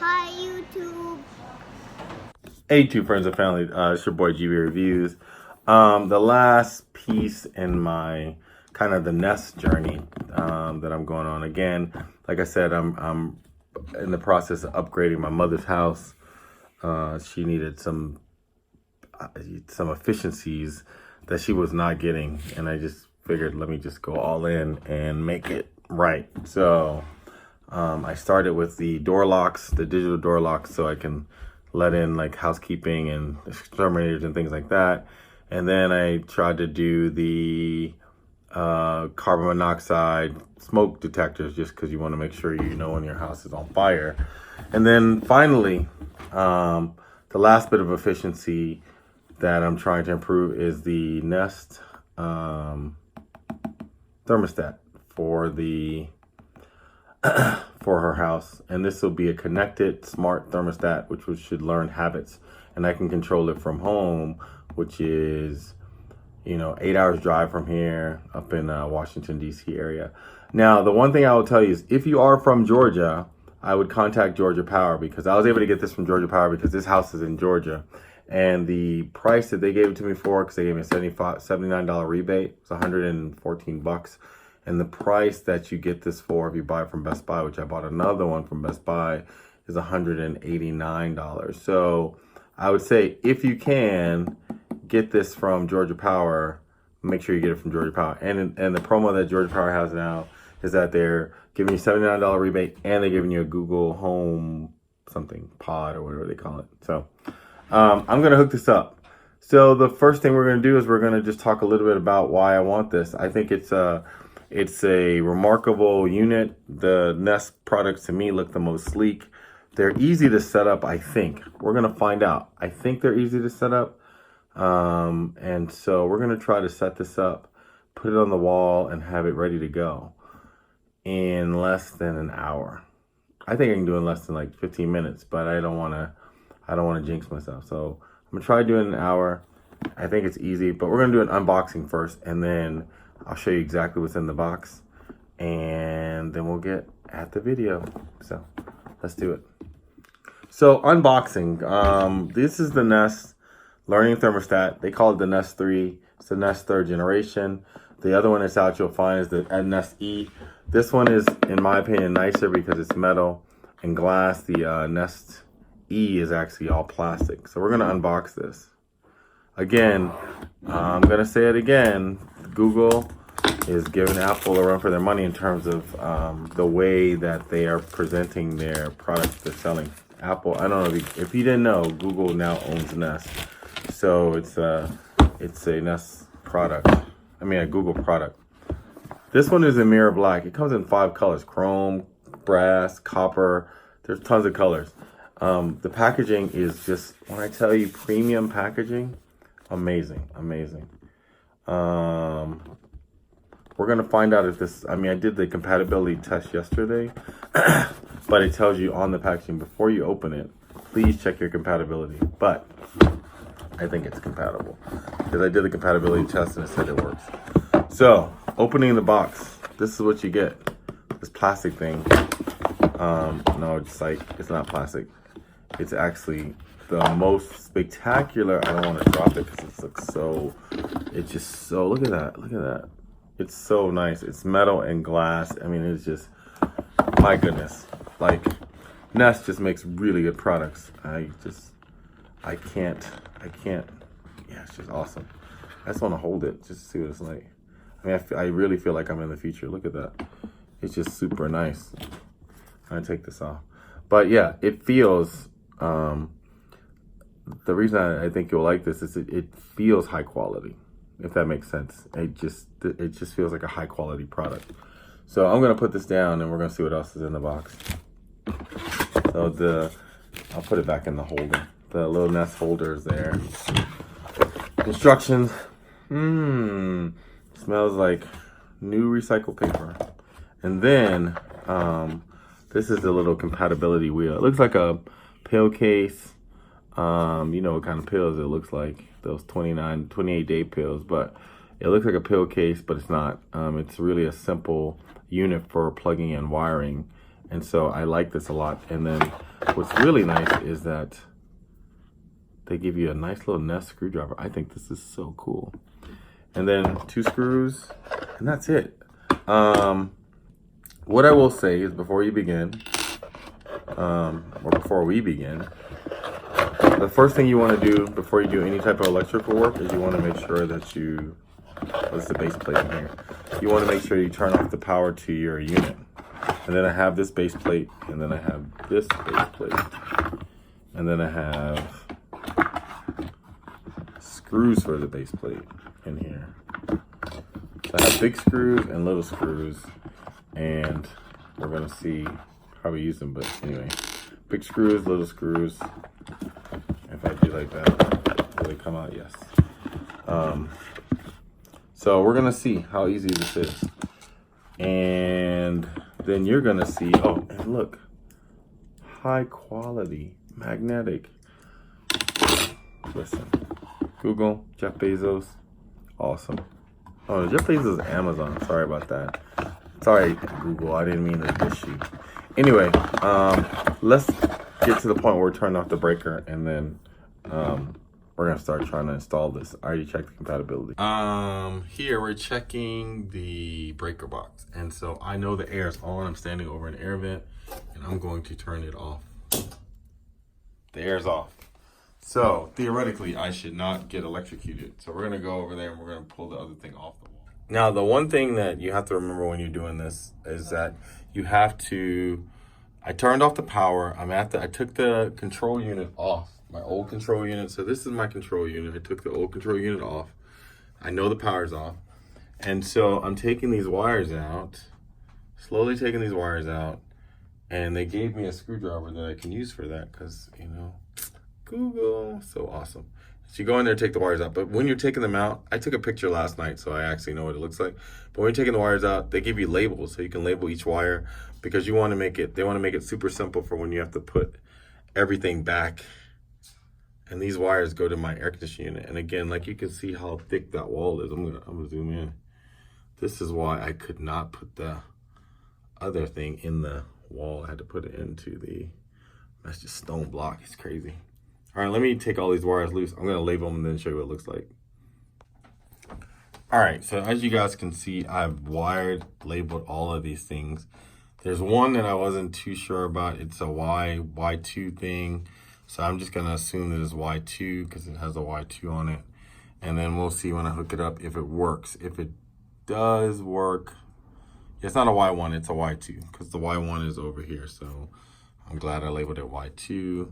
Hi, YouTube. Hey, two friends and family. It's your boy GB Reviews. The last piece in my kind of the Nest journey that I'm going on. Again, like I said, I'm in the process of upgrading my mother's house. She needed some efficiencies that she was not getting, and I just figured let me just go all in and make it right. So I started with the door locks, the digital door locks, so I can let in like housekeeping and exterminators and things like that. And then I tried to do the carbon monoxide smoke detectors, just because you want to make sure you know when your house is on fire. And then finally, the last bit of efficiency that I'm trying to improve is the Nest thermostat for the for her house. And this will be a connected smart thermostat which should learn habits, and I can control it from home, which is 8 hours drive from here, up in Washington DC area. Now the one thing I will tell you is, if you are from Georgia, I would contact Georgia Power, because I was able to get this from Georgia Power because this house is in Georgia, and the price that they gave it to me for, because they gave me a $79 rebate, it's $114. And the price that you get this for, if you buy it from Best Buy, which I bought another one from Best Buy, is $189. So I would say, if you can get this from Georgia Power, make sure you get it from Georgia Power. And the promo that Georgia Power has now is that they're giving you $79 rebate, and they're giving you a Google Home something pod or whatever they call it. So I'm gonna hook this up. So the first thing we're gonna do is we're gonna just talk a little bit about why I want this. I think it's a remarkable unit. The Nest products to me look the most sleek. They're easy to set up, I think. We're gonna find out. I think they're easy to set up. And so we're gonna try to set this up, put it on the wall, and have it ready to go in less than an hour. I think I can do it in less than like 15 minutes, but I don't wanna jinx myself. So I'm gonna try doing an hour. I think it's easy, but we're gonna do an unboxing first, and then I'll show you exactly what's in the box, and then we'll get at the video. So let's do it. So unboxing. This is the Nest Learning Thermostat. They call it the Nest 3. It's the Nest 3rd generation. The other one that's out you'll find is the Nest E. This one is, in my opinion, nicer because it's metal and glass. The Nest E is actually all plastic. So we're gonna unbox this. Again, I'm gonna say it again. Google is giving Apple a run for their money in terms of the way that they are presenting their products they're selling. Apple, I don't know if you didn't know, Google now owns Nest, so it's a Nest product. I mean, a Google product. This one is in mirror black. It comes in 5 colors: chrome, brass, copper. There's tons of colors. The packaging is just, when I tell you, premium packaging. Amazing. We're gonna find out if this, I did the compatibility test yesterday, but it tells you on the packaging before you open it, please check your compatibility. But I think it's compatible because I did the compatibility test and it said it works. So opening the box, this is what you get. This plastic thing. No, it's not plastic. It's actually the most spectacular. I don't want to drop it because it's just so, look at that. It's so nice. It's metal and glass. It's just, my goodness. Like, Nest just makes really good products. I can't, yeah, it's just awesome. I just want to hold it just to see what it's like. I really feel like I'm in the future. Look at that. It's just super nice. I'm gonna take this off. But yeah, it feels, the reason I think you'll like this is it feels high quality, if that makes sense. It just feels like a high quality product. So I'm gonna put this down and we're gonna see what else is in the box. So I'll put it back in the holder. The little Nest holder is there. Instructions. Smells like new recycled paper. And then this is the little compatibility wheel. It looks like a pill case. You know what kind of pills it looks like, those 28-day pills, but it looks like a pill case, but it's not. It's really a simple unit for plugging and wiring, And so I like this a lot. And then what's really nice is that they give you a nice little Nest screwdriver. I think this is so cool. And then 2 screws, and that's it. What I will say is before you begin, or before we begin, the first thing you want to do before you do any type of electrical work is you want to make sure that you, what's the base plate in here? You want to make sure you turn off the power to your unit. And then I have this base plate, and then I have this base plate. And then I have screws for the base plate in here. So I have big screws and little screws, and we're gonna see how we use them, but anyway. Big screws, little screws. If I do like that, will they come out? Yes. So we're gonna see how easy this is. And then you're gonna see, oh, and look, high quality, magnetic. Listen, Google, Jeff Bezos, awesome. Oh, Jeff Bezos is Amazon, sorry about that. Sorry, Google, I didn't mean to dish you. Anyway, let's get to the point where we're turning off the breaker, and then we're gonna start trying to install this. I already checked the compatibility. Here we're checking the breaker box, and so I know the air is on. I'm standing over an air vent, and I'm going to turn it off. The air's off. So theoretically, I should not get electrocuted. So we're gonna go over there and we're gonna pull the other thing off the wall. Now, the one thing that you have to remember when you're doing this is that you have to, I turned off the power. I took the control unit off, my old control unit. So this is my control unit. I took the old control unit off. I know the power's off. And so I'm taking these wires out, slowly taking these wires out. And they gave me a screwdriver that I can use for that because, you know, Google, so awesome. So you go in there, take the wires out. But when you're taking them out, I took a picture last night, so I actually know what it looks like. But when you're taking the wires out, they give you labels, so you can label each wire because you want to make it, they want to make it super simple for when you have to put everything back. And these wires go to my air conditioning unit. And again, like you can see how thick that wall is. I'm gonna zoom in. This is why I could not put the other thing in the wall. I had to put it into the, that's just stone block. It's crazy. All right, let me take all these wires loose. I'm gonna label them and then show you what it looks like. All right, so as you guys can see, I've labeled all of these things. There's one that I wasn't too sure about. It's a Y2 thing. So I'm just gonna assume that it's Y2 because it has a Y2 on it. And then we'll see when I hook it up if it works. If it does work, it's not a Y1, it's a Y2 because the Y1 is over here. So I'm glad I labeled it Y2.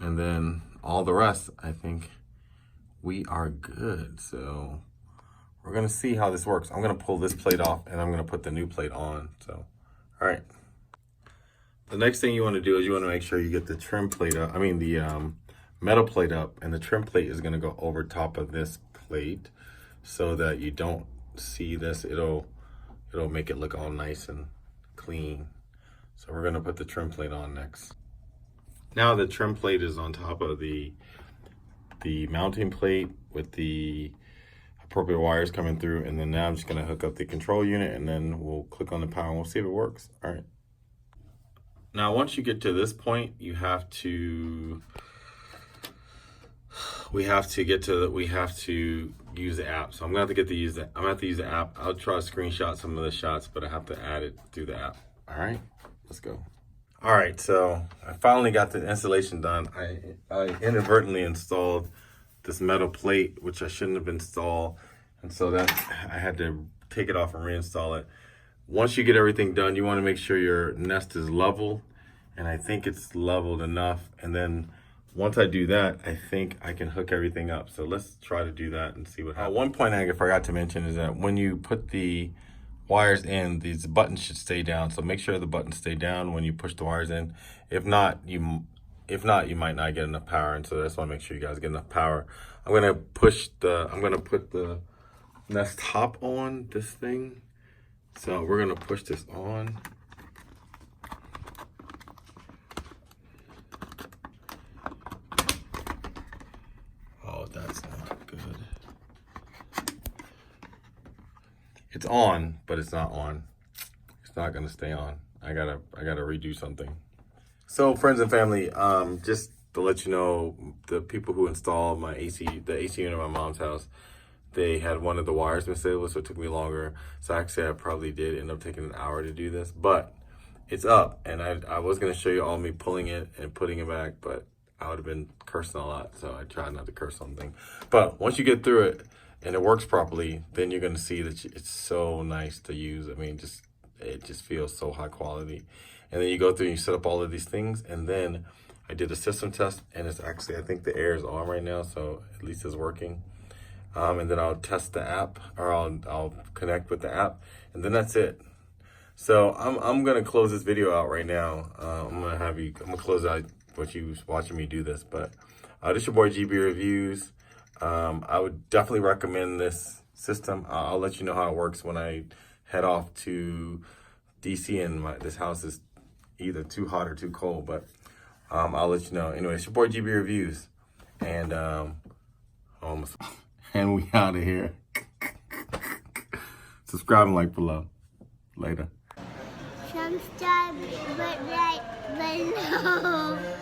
And then all the rest, I think we are good. So we're gonna see how this works. I'm gonna pull this plate off and I'm gonna put the new plate on. So, all right. The next thing you wanna do is you wanna make sure you get the trim plate up, the metal plate up, and the trim plate is gonna go over top of this plate so that you don't see this. It'll make it look all nice and clean. So we're gonna put the trim plate on next. Now the trim plate is on top of the mounting plate with the appropriate wires coming through. And then now I'm just gonna hook up the control unit and then we'll click on the power and we'll see if it works. All right. Now, once you get to this point, we have to use the app. So I'm gonna have to use the app. I'll try to screenshot some of the shots, but I have to add it through the app. All right, let's go. All right, so I finally got the installation done. I inadvertently installed this metal plate, which I shouldn't have installed. And so that I had to take it off and reinstall it. Once you get everything done, you wanna make sure your Nest is level. And I think it's leveled enough. And then once I do that, I think I can hook everything up. So let's try to do that and see what happens. One point I forgot to mention is that when you put the wires in, these buttons should stay down. So make sure the buttons stay down when you push the wires in. If not, you might not get enough power. And so that's why I make sure you guys get enough power. I'm gonna put the Nest top on this thing. So we're gonna push this on. Oh, that's not good. It's on, but it's not on. It's not gonna stay on. I I gotta redo something. So friends and family, just to let you know, the people who installed the AC unit at my mom's house, they had one of the wires misable, so it took me longer. So actually, I probably did end up taking an hour to do this, but it's up. And I was gonna show you all me pulling it and putting it back, but I would have been cursing a lot, so I tried not to curse something. But once you get through it and it works properly, then you're gonna see that it's so nice to use. I mean, it just feels so high quality. And then you go through and you set up all of these things, and then I did a system test, and it's actually, I think the air is on right now, so at least it's working. And then I'll test the app, or I'll connect with the app, and then that's it. So I'm gonna close this video out right now. I'm gonna close out what you watching me do this, but this is your boy GB Reviews. I would definitely recommend this system. I'll let you know how it works when I head off to DC, and this house is either too hot or too cold, but I'll let you know. Anyway, it's your boy GB Reviews, and and we out of here. Subscribe and like below. Later. Subscribe right below.